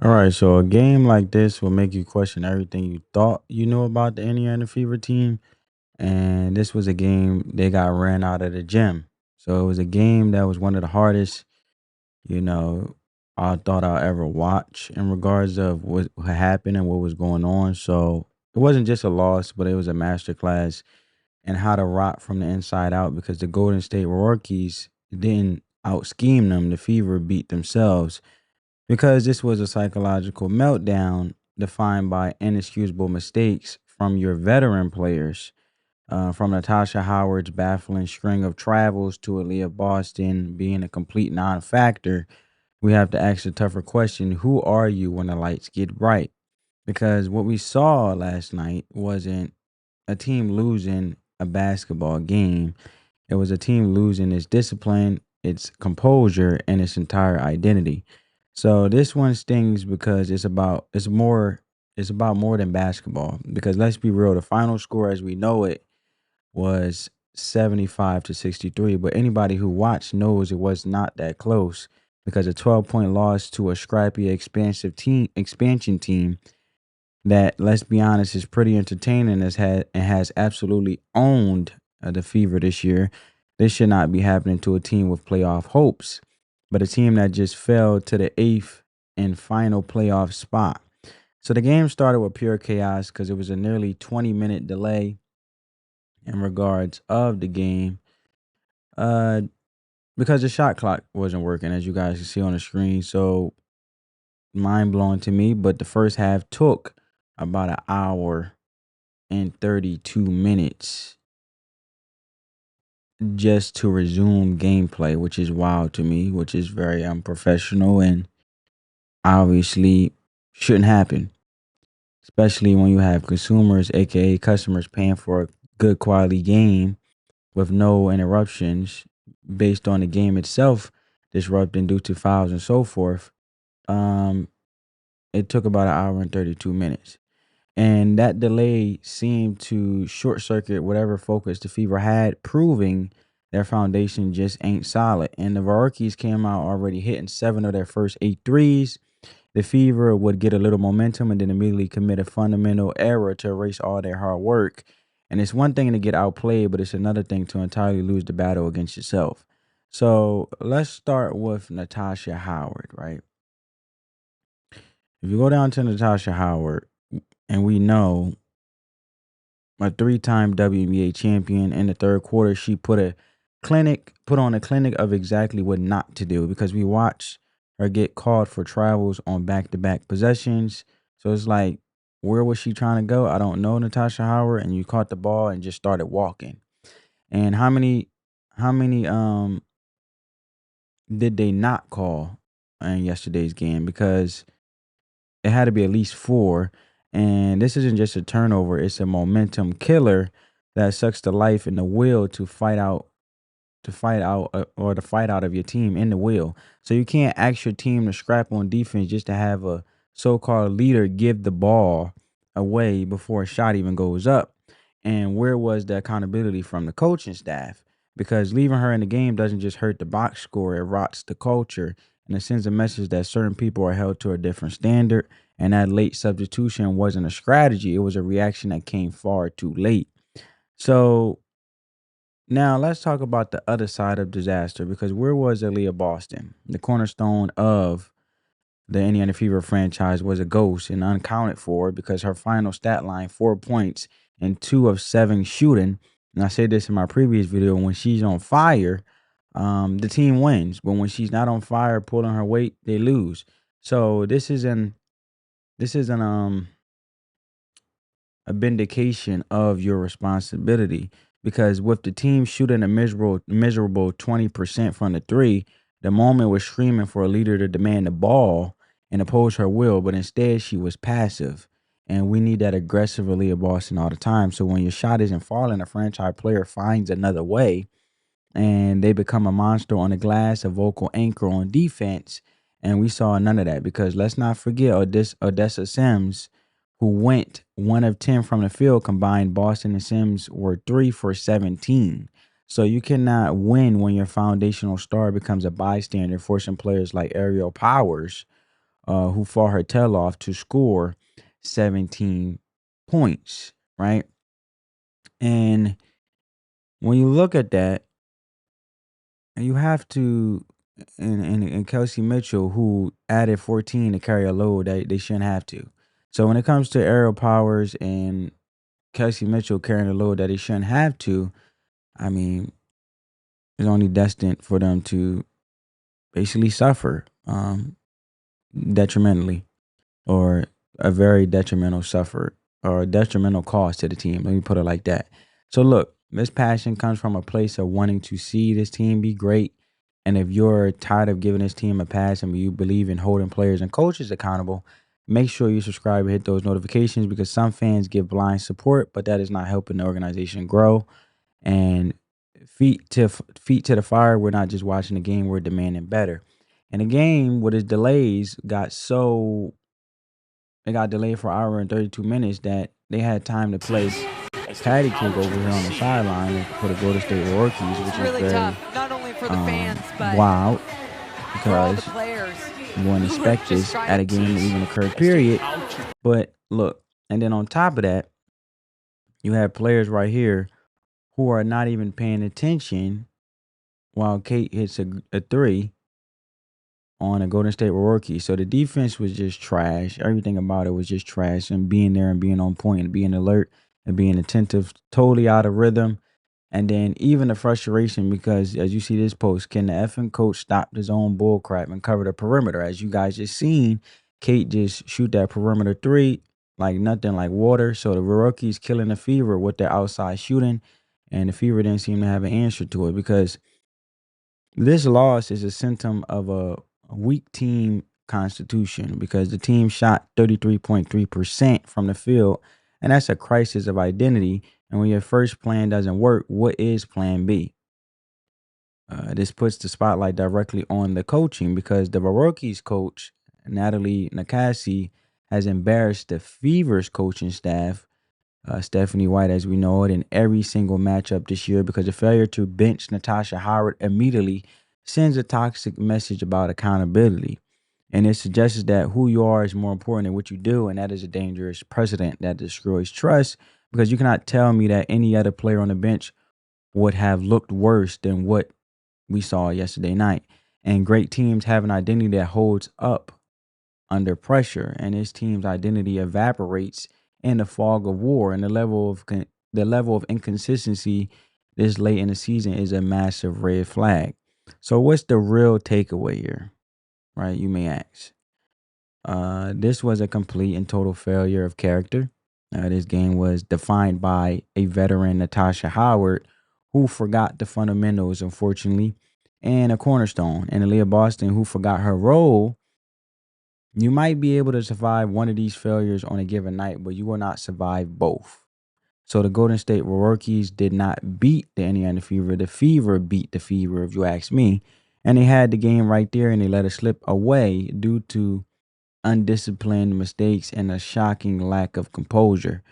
All right, so a game like this will make you question everything you thought you knew about the Indiana Fever team. And this was a game they got ran out of the gym. So it was a game that was one of the hardest, you know, I thought I'll ever watch in regards of what happened and what was going on. So it wasn't just a loss, but it was a masterclass in how to rock from the inside out because the Golden State Rockies didn't out scheme them. The Fever beat themselves because this was a psychological meltdown defined by inexcusable mistakes from your veteran players, from Natasha Howard's baffling string of travels to Aliyah Boston being a complete non factor. We have to ask the tougher question: who are you when the lights get bright? Because what we saw last night wasn't a team losing a basketball game, it was a team losing its discipline, its composure, and its entire identity. So this one stings because it's about more than basketball. Because let's be real, the final score as we know it was 75-63. But anybody who watched knows it was not that close because a 12-point loss to a scrappy expansion team that, let's be honest, is pretty entertaining and has absolutely owned the Fever this year. This should not be happening to a team with playoff hopes, but a team that just fell to the eighth and final playoff spot. So the game started with pure chaos because it was a nearly 20-minute delay in regards of the game. Uh, because the shot clock wasn't working, as you guys can see on the screen. So mind blowing to me. But the first half took about an hour and 32 minutes just to resume gameplay, which is wild to me, which is very unprofessional and obviously shouldn't happen, especially when you have consumers, aka customers, paying for a good quality game with no interruptions based on the game itself disrupting due to fouls and so forth. Um, it took about an hour and 32 minutes. And that delay seemed to short circuit whatever focus the Fever had, proving their foundation just ain't solid. And the Valkyries came out already hitting seven of their first eight threes. The Fever would get a little momentum and then immediately commit a fundamental error to erase all their hard work. And it's one thing to get outplayed, but it's another thing to entirely lose the battle against yourself. So let's start with Natasha Howard, right? If you go down to Natasha Howard, and we know a three-time WNBA champion. In the third quarter, she put on a clinic of exactly what not to do because we watched her get called for travels on back-to-back possessions. So it's like, where was she trying to go? I don't know, Natasha Howard. And you caught the ball and just started walking. And how many did they not call in yesterday's game? Because it had to be at least four. And this isn't just a turnover, it's a momentum killer that sucks the life and the will to fight out of your team in the will. So you can't ask your team to scrap on defense just to have a so-called leader give the ball away before a shot even goes up. And where was the accountability from the coaching staff? Because leaving her in the game doesn't just hurt the box score, it rots the culture and it sends a message that certain people are held to a different standard. And that late substitution wasn't a strategy, it was a reaction that came far too late. So now let's talk about the other side of disaster because where was Aliyah Boston? The cornerstone of the Indiana Fever franchise was a ghost and unaccounted for because her final stat line, 4 points and 2 of 7 shooting. And I said this in my previous video, when she's on fire, the team wins. But when she's not on fire, pulling her weight, they lose. So this isn't a vindication of your responsibility because with the team shooting a miserable 20% from the three, the moment was screaming for a leader to demand the ball and oppose her will, but instead she was passive. And we need that aggressive Aliyah Boston all the time. So when your shot isn't falling, a franchise player finds another way and they become a monster on the glass, a vocal anchor on defense. And we saw none of that because let's not forget Odessa Sims, who went 1 of 10 from the field combined. Boston and Sims were 3 for 17. So you cannot win when your foundational star becomes a bystander, forcing players like Aerial Powers who fought her tail off to score 17 points, right? And when you look at that, you have to, and Kelsey Mitchell, who added 14 to carry a load that they shouldn't have to. So when it comes to aerial powers and Kelsey Mitchell carrying a load that they shouldn't have to, I mean, it's only destined for them to basically suffer detrimentally, or a very detrimental suffer, or a detrimental cost to the team. Let me put it like that. So look, this passion comes from a place of wanting to see this team be great. And if you're tired of giving this team a pass and you believe in holding players and coaches accountable, make sure you subscribe and hit those notifications, because some fans give blind support, but that is not helping the organization grow. And feet to the fire, we're not just watching the game, we're demanding better. And the game with its delays it got delayed for an hour and 32 minutes that they had time to play patty cake over here on the sideline for the Golden State Warriors, which is really very tough, not only for the fans, but wild, for all the because players. you wouldn't expect this at a game that even occurred, period. But look, and then on top of that, you have players right here who are not even paying attention while Kate hits a three on a Golden State Warriors. So the defense was just trash. Everything about it was just trash. And being there and being on point and being alert and being attentive, totally out of rhythm. And then even the frustration, because as you see this post, can the effing coach stop his own bull crap and cover the perimeter? As you guys just seen, Kate just shoot that perimeter three like nothing, like water. So the rookies killing the Fever with their outside shooting, and the Fever didn't seem to have an answer to it, because this loss is a symptom of a weak team constitution, because the team shot 33.3% from the field, and that's a crisis of identity. And when your first plan doesn't work, what is plan B? This puts the spotlight directly on the coaching, because the Baroki's coach, Natalie Nakasi, has embarrassed the Fever's coaching staff, Stephanie White, as we know it, in every single matchup this year, because the failure to bench Natasha Howard immediately sends a toxic message about accountability. And it suggests that who you are is more important than what you do. And that is a dangerous precedent that destroys trust, because you cannot tell me that any other player on the bench would have looked worse than what we saw yesterday night. And great teams have an identity that holds up under pressure, and his team's identity evaporates in the fog of war. And the level of inconsistency this late in the season is a massive red flag. So what's the real takeaway here, right? You may ask. This was a complete and total failure of character. This game was defined by a veteran, Natasha Howard, who forgot the fundamentals, unfortunately, and a cornerstone, and Aliyah Boston, who forgot her role. You might be able to survive one of these failures on a given night, but you will not survive both. So the Golden State Warriors did not beat the Indiana Fever. The Fever beat the Fever, if you ask me. And they had the game right there, and they let it slip away due to undisciplined mistakes and a shocking lack of composure.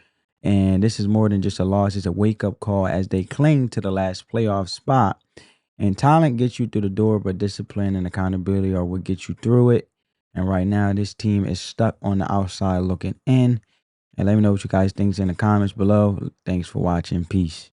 And this is more than just a loss. It's a wake-up call as they cling to the last playoff spot. And talent gets you through the door, but discipline and accountability are what gets you through it. And right now, this team is stuck on the outside looking in. And let me know what you guys think in the comments below. Thanks for watching. Peace.